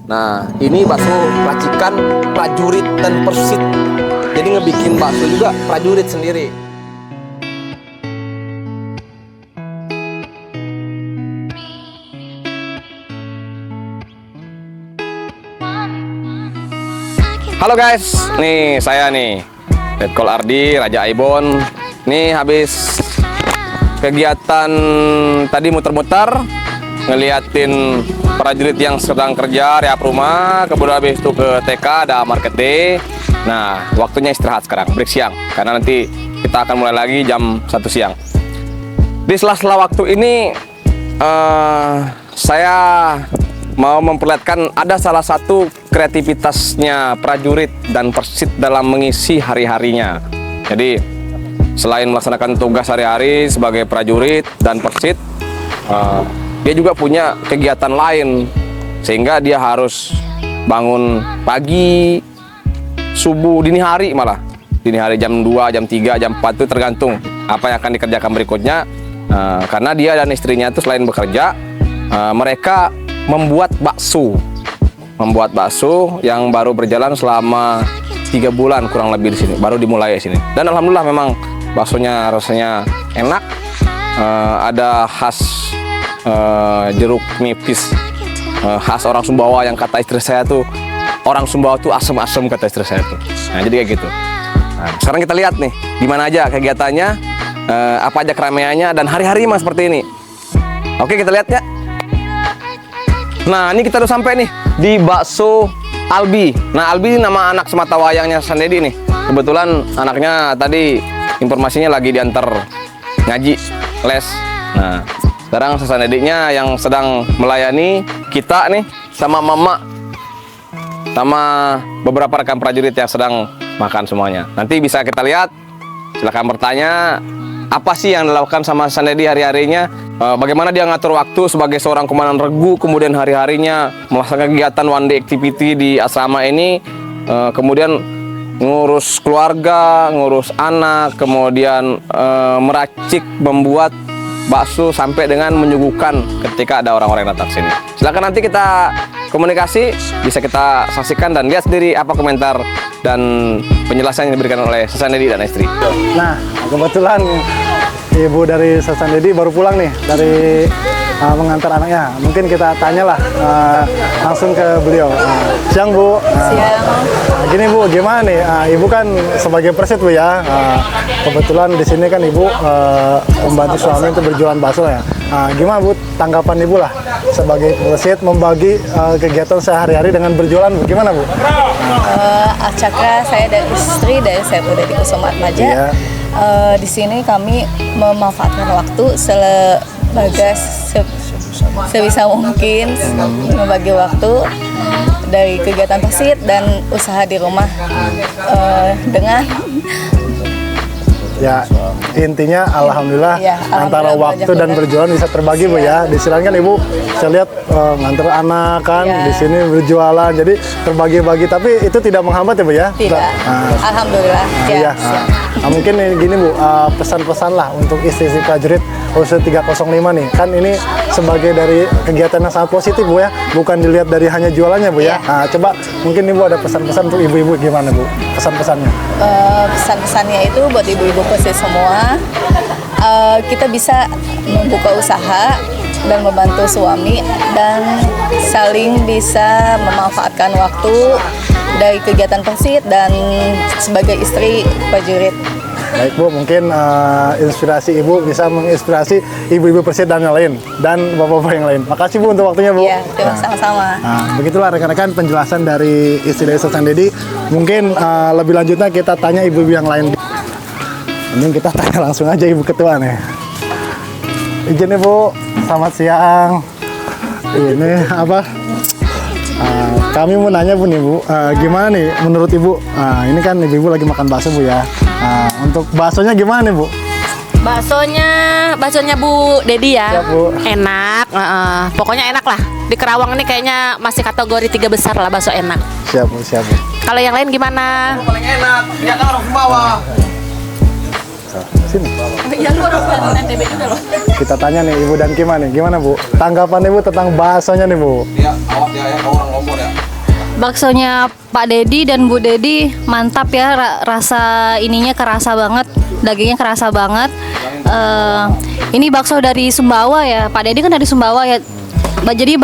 Nah, ini bakso racikan prajurit dan persit. Jadi ngebikin bakso juga prajurit sendiri. Halo guys, nih saya nih Letkol Ardi, Raja Aibon. Nih habis kegiatan tadi muter-muter ngeliatin prajurit yang sedang kerja rehab rumah, kemudian habis itu ke TK ada market day. Nah, waktunya istirahat sekarang, break siang, karena nanti kita akan mulai lagi jam 1 siang. Di sela-sela waktu ini saya mau memperlihatkan ada salah satu kreativitasnya prajurit dan persit dalam mengisi hari-harinya. Jadi selain melaksanakan tugas hari-hari sebagai prajurit dan persit, dia juga punya kegiatan lain, sehingga dia harus bangun pagi, subuh, dini hari malah. Dini hari jam 2, jam 3, jam 4 itu tergantung apa yang akan dikerjakan berikutnya. Karena dia dan istrinya itu selain bekerja, mereka membuat bakso yang baru berjalan selama 3 bulan kurang lebih di sini, baru dimulai di sini. Dan alhamdulillah memang baksonya rasanya enak, ada khas jeruk nipis khas orang Sumbawa yang kata istri saya tuh, orang Sumbawa tuh asem-asem kata istri saya tuh. Nah, jadi kayak gitu. Nah, sekarang kita lihat nih di mana aja kegiatannya, apa aja keramaiannya dan hari-hari mah seperti ini. Oke, kita lihat ya. Nah, ini kita udah sampai nih di bakso Albi. Nah, Albi ini nama anak sematawayangnya Sasan Dedi nih. Kebetulan anaknya tadi informasinya lagi diantar ngaji les. Nah, sekarang Sasan Dedinya yang sedang melayani kita nih sama mama, sama beberapa rekan prajurit yang sedang makan semuanya. Nanti bisa kita lihat, silakan bertanya apa sih yang dilakukan sama Sasan Dedi hari-harinya, bagaimana dia ngatur waktu sebagai seorang komandan regu, kemudian hari-harinya melaksanakan kegiatan one day activity di asrama ini, kemudian ngurus keluarga, ngurus anak, kemudian meracik, membuat bakso sampai dengan menyuguhkan ketika ada orang-orang yang datang sini. Silakan nanti kita komunikasi, bisa kita saksikan dan lihat sendiri apa komentar dan penjelasan yang diberikan oleh Sasan Dedi dan istri. Nah, kebetulan ibu dari Sasan Dedi baru pulang nih dari mengantar anaknya. Mungkin kita tanyalah langsung ke beliau. Siang Bu. Siang. Gini Bu, gimana nih? Ibu kan sebagai persit Bu ya. Kebetulan di sini kan Ibu membantu suami untuk berjualan bakso ya. Gimana Bu tanggapan Ibu lah sebagai persit membagi kegiatan sehari-hari dengan berjualan Bu? Gimana Bu? Acaka saya dan istri dari saya Dedi Kusuma Atmaja. Iya. Di sini kami memanfaatkan waktu sebisa mungkin membagi waktu dari kegiatan persit dan usaha di rumah dengan Ya, intinya alhamdulillah Ya, antara alhamdulillah waktu dan berjualan bisa terbagi Bu ya. Di sini kan Ibu saya lihat nganter anak kan, Ya. di sini berjualan, jadi terbagi-bagi. Tapi itu tidak menghambat ya Bu ya? tidak. Alhamdulillah. Iya. Mungkin gini Bu, pesan-pesan lah untuk istri-istri prajurit khususnya 305 nih. Kan ini sebagai dari kegiatan yang sangat positif Bu ya, bukan dilihat dari hanya jualannya Bu ya. Coba mungkin Ibu ada pesan-pesan untuk ibu-ibu gimana Bu? Pesan-pesannya? Pesan-pesannya itu buat ibu-ibu persit semua, kita bisa membuka usaha dan membantu suami dan saling bisa memanfaatkan waktu dari kegiatan persit dan sebagai istri prajurit. Baik Bu, mungkin inspirasi Ibu bisa menginspirasi ibu-ibu persit dan yang lain dan bapak-bapak yang lain. Makasih Bu untuk waktunya Bu. Iya, sama-sama. Begitulah rekan-rekan penjelasan dari istri dari Sasan Dedi. Mungkin lebih lanjutnya kita tanya ibu-ibu yang lain. Mending kita tanya langsung aja Ibu Ketua nih. Izin nih Bu, selamat siang. Ini apa? Kami mau nanya Bu nih Bu, gimana nih menurut Ibu? Ini kan ibu-ibu lagi makan bakso Bu ya. Untuk baksonya gimana nih Bu? Baksonya Bu Dedi ya, Ya, Bu. enak, pokoknya enak lah. Di Kerawang ini kayaknya masih kategori 3 besar lah bakso enak. Siap Bu, siap Bu. Kalau yang lain gimana? Paling enak, dia kan orang Sumbawa. Sini. Iya, lu orang NTB juga loh. Kita tanya nih Ibu dan Kima nih, gimana Bu? Tanggapan Ibu tentang baksonya nih Bu? Ya, awas ya, orang ngomong ya. Baksonya Pak Dedi dan Bu Dedi mantap ya, rasa ininya kerasa banget, dagingnya kerasa banget. Ini bakso dari Sumbawa ya, Pak Dedi kan dari Sumbawa ya. Jadi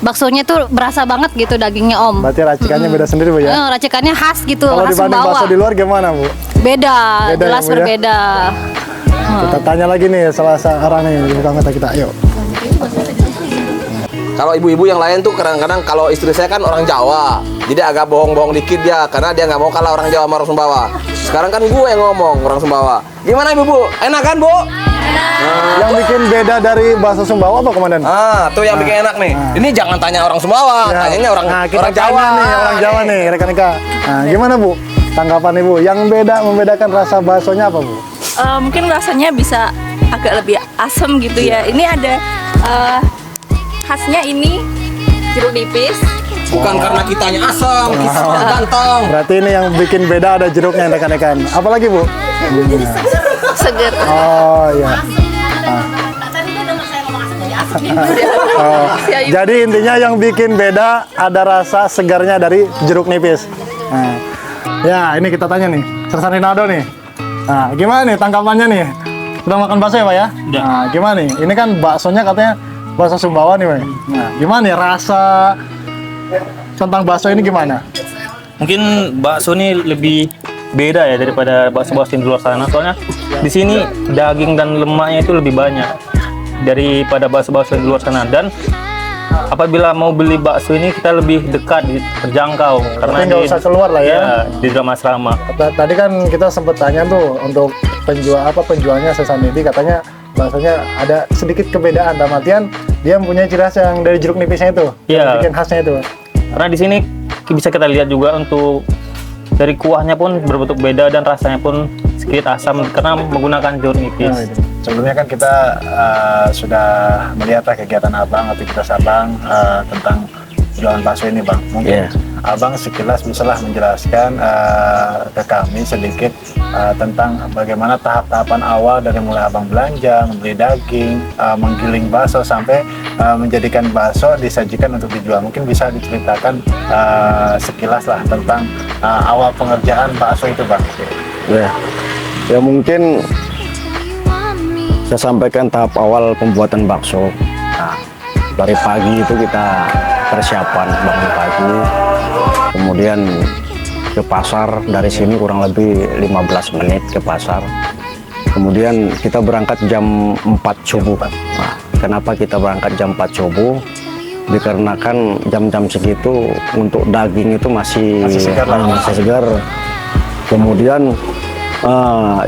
baksonya tuh berasa banget gitu dagingnya Om. Berarti racikannya beda sendiri Bu ya? Racikannya khas gitu, Kalau khas dibanding Sumbawa. bakso di luar gimana Bu? Beda, Beda jelas ya, Bu, ya? berbeda. Kita tanya lagi nih salah seorang nih ibu anggota kita, ayo. Kalau ibu-ibu yang lain tuh kadang-kadang kalau istri saya kan orang Jawa, jadi agak bohong-bohong dikit dia karena dia nggak mau kalah orang Jawa sama orang Sumbawa. Sekarang kan gue yang ngomong orang Sumbawa. Gimana ibu-ibu? Enak kan Bu? Yang bikin beda dari bakso Sumbawa apa Komandan? Tuh yang bikin enak nih. Ini jangan tanya orang Sumbawa, Ya. tanyanya orang Nah, kita orang Jawa tanya nih, orang Jawa nih, rekan Ika. Nah, gimana Bu? Tanggapan Ibu, yang membedakan rasa baksonya apa Bu? Mungkin rasanya bisa agak lebih asam gitu ya. Ini ada khasnya ini jeruk nipis. Bukan karena kitanya asam, kita ganteng. Berarti ini yang bikin beda ada jeruknya rekan-rekan. Apalagi Bu? Seger. Oh iya. Oh, jadi intinya yang bikin beda ada rasa segarnya dari jeruk nipis. Nah, ya ini kita tanya nih, Sersan Rinaldo nih. Nah, gimana nih tanggapannya nih? Udah makan bakso ya Pak ya? Nah, gimana nih? Ini kan baksonya katanya bakso Sumbawa nih Pak. Nah, gimana nih rasa tentang bakso ini gimana? Mungkin bakso ini lebih beda ya daripada bakso-bakso di luar sana. Soalnya di sini daging dan lemaknya itu lebih banyak daripada bakso-bakso di luar sana. Dan apabila mau beli bakso ini kita lebih dekat, terjangkau karena Tapi nggak usah keluar lah ya. Di dalam asrama. Tadi kan kita sempat tanya tuh untuk penjualnya Sersan Dedi katanya baksonya ada sedikit kerbedaan dalam artian dia mempunyai ciri khas yang dari jeruk nipisnya itu. Iya. Yang bikin khasnya itu. Karena di sini bisa kita lihat juga untuk dari kuahnya pun berbentuk beda dan rasanya pun sedikit asam karena menggunakan jeruk nipis. Nah, itu. Sebelumnya kan kita sudah melihat kegiatan Abang, aktivitas Abang tentang jualan bakso ini Bang. Mungkin Abang sekilas bisalah menjelaskan ke kami sedikit tentang bagaimana tahap-tahapan awal dari mulai Abang belanja, membeli daging, menggiling bakso sampai menjadikan bakso disajikan untuk dijual. Mungkin bisa diceritakan sekilas lah tentang awal pengerjaan bakso itu Bang. Ya mungkin saya sampaikan tahap awal pembuatan bakso. Nah, dari pagi itu kita persiapan bangun pagi, kemudian ke pasar. Dari sini kurang lebih 15 menit ke pasar. Kemudian kita berangkat jam 4 subuh. Nah, kenapa kita berangkat jam 4 subuh? Dikarenakan jam-jam segitu untuk daging itu masih segar. Kemudian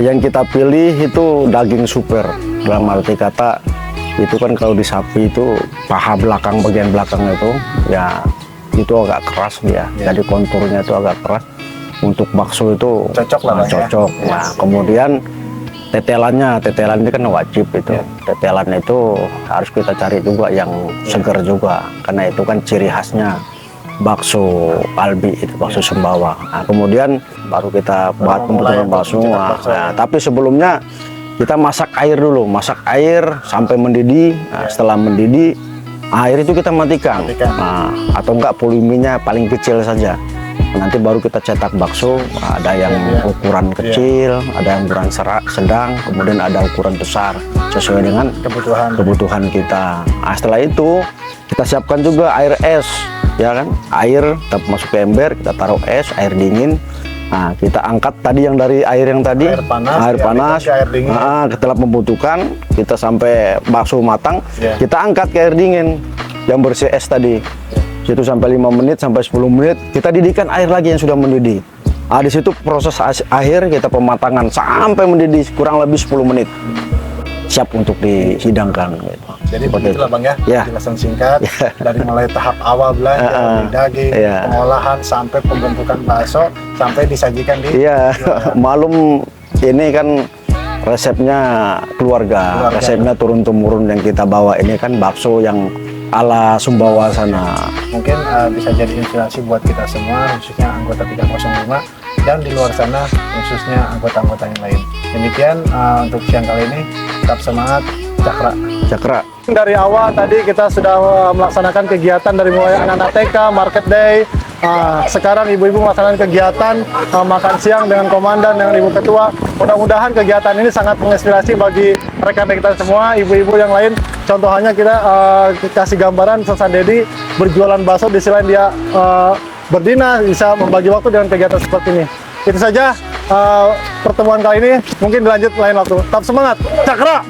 yang kita pilih itu daging super. Dalam arti kata itu kan kalau di sapi itu paha belakang, bagian belakang itu ya itu agak keras dia. Jadi konturnya itu agak keras. Untuk bakso itu Cocok lah Bang, cocok. ya. Nah, kemudian tetelan ini kan wajib itu. Tetelan itu harus kita cari juga yang segar juga karena itu kan ciri khasnya bakso Albi itu, bakso Sumbawa. Nah, kemudian baru kita buat pembuatan bakso. Nah, tapi sebelumnya kita masak air dulu, masak air sampai mendidih. Nah, setelah mendidih, air itu kita matikan. Nah, atau enggak volumenya paling kecil saja. Nanti baru kita cetak bakso. Ada yang ukuran kecil, ada yang ukuran sedang, kemudian ada ukuran besar sesuai dengan kebutuhan kita. Nah, setelah itu kita siapkan juga air es, ya kan? Air kita masuk ke ember, kita taruh es, air dingin. Nah, kita angkat tadi yang dari air yang tadi, air panas, air dingin. setelah membutuhkan, kita sampai bakso matang, kita angkat ke air dingin yang bersih es tadi. Situ sampai 5 menit sampai 10 menit, kita didihkan air lagi yang sudah mendidih. Nah, di situ proses akhir kita pematangan sampai mendidih kurang lebih 10 menit. Siap untuk dihidangkan gitu. Jadi begitulah Bang ya, penjelasan singkat dari mulai tahap awal belanja, beli daging, pengolahan sampai pembentukan bakso sampai disajikan di malum ini kan resepnya keluarga. Resepnya turun-temurun yang kita bawa ini kan bakso yang ala Sumbawa sana. Mungkin bisa jadi inspirasi buat kita semua, khususnya anggota 305 dan di luar sana khususnya anggota-anggota yang lain. Demikian untuk siang kali ini, tetap semangat, Cakra. Cakra. Dari awal tadi kita sudah melaksanakan kegiatan dari mulai anak-anak TK, Market Day. Sekarang ibu-ibu melaksanakan kegiatan makan siang dengan komandan, dengan ibu ketua. Mudah-mudahan kegiatan ini sangat menginspirasi bagi rekan-rekan kita semua, ibu-ibu yang lain. Contohnya kita kasih gambaran Yayasan Dedi berjualan bakso di selain dia berdinas, bisa membagi waktu dengan kegiatan seperti ini. Itu saja pertemuan kali ini, mungkin dilanjut lain waktu. Tetap semangat, Cakra!